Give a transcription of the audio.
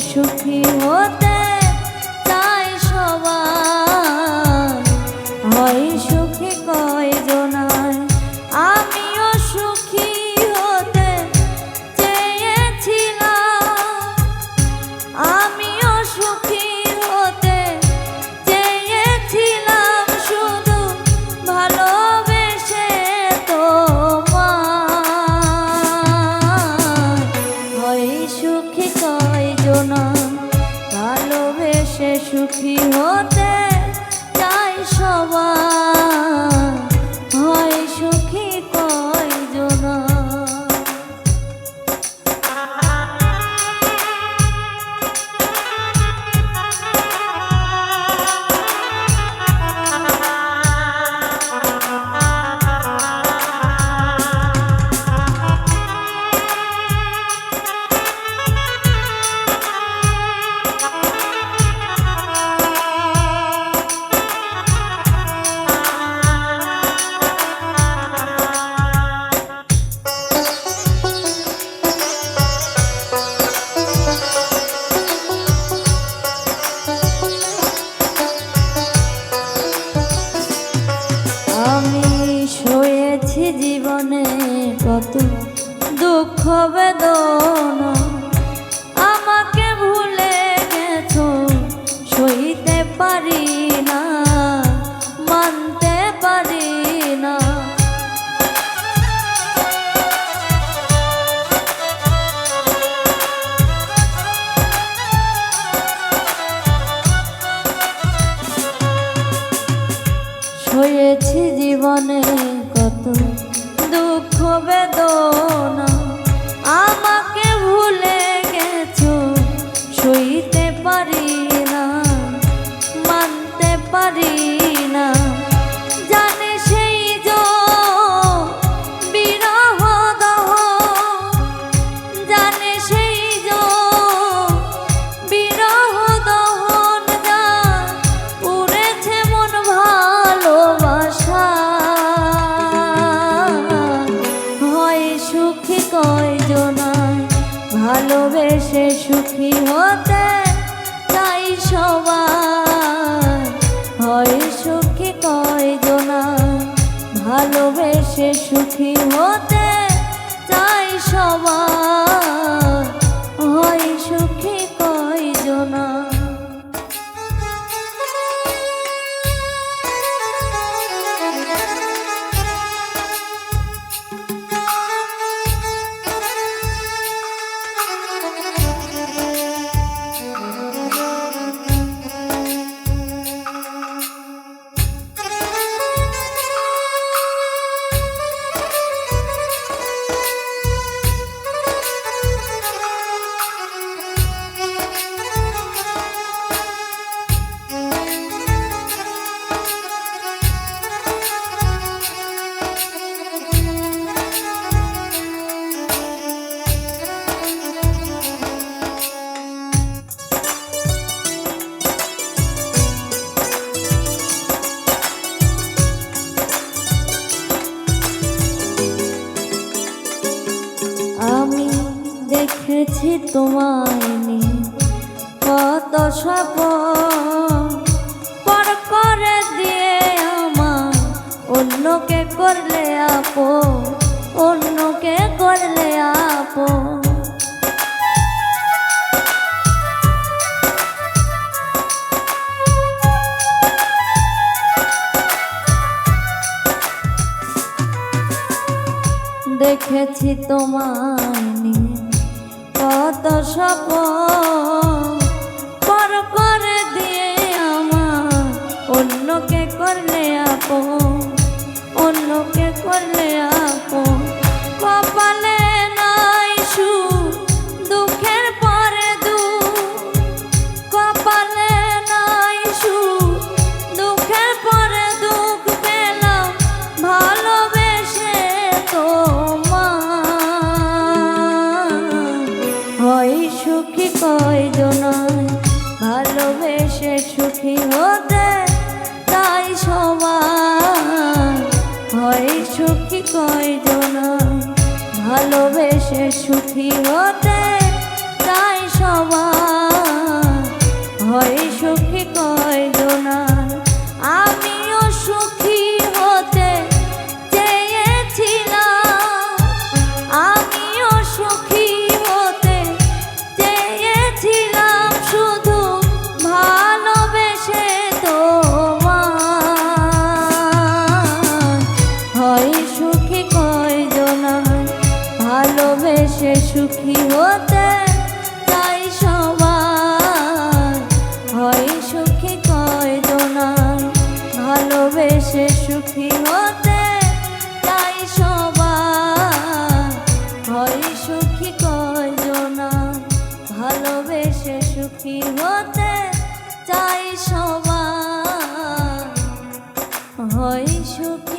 সুখী হতে চাই সবাই, হয় সুখী কয়জনায়। আমিও সুখী হতে চেয়েছিলাম, আমিও সুখী হতে চেয়েছিলাম, শুধু ভালোবেসে তোমায়। হয় সুখী কয়জনা, ভালোবেসে সুখী হতে চাই সবাই, হয় সুখী কয়জনা। জীবনে কত দুঃখ বেদনা, আমাকে ভুলে গেছো সইতে পারি না, মানতে পারি না। সয়েছি জীবনে কত দুঃখ বেদনা, আমাকে ভুলে গেছো সইতে পারি না, মানতে পারি না। জানে সেই যে বিরহ দহ, জানে সেই যে বিরহ দহন, যা উড়েছে মন ভালোবাসা। হয় সুখী কয়জনায়, ভালোবেসে সুখী হতে চাই সবাই, হয় সুখী কয়জনায়, ভালোবেসে সুখী হতে চাই সবাই, হয় সুখী কয়জনায়। আমি দেখেছি তোমায় নিয়ে কত স্বপ্ন, পর করে দিয়ে আমার অন্যকে করলে আপন, অন্যকে করলে আপন। দেখেছি তোমায় নিয়ে কত স্বপ্ন, পর করে দিয়ে আমার অন্যকে করলে আপন, অন্যকে করলে আপন। কপালে নাই সুখ, দুঃখের পরে দুঃখ, কপালে নাই সুখ, দুঃখের পরে দুঃখ পেলাম ভালোবেসে তোমায়। হয় সুখী কয়জনায়, ভালোবেসে সুখী হতে চাই সবাই, হয় সুখী কয়জনায়, ভালোবেসে সুখী হতে চাই সবাই। সুখী হতে চাই সবাই, হয় সুখী কয়জনাই ভালোবেসে সুখী হতে চাই সবাই, হয় সুখী কয়জনাই ভালোবেসে সুখী হতে চাই সবাই, হয় সুখী।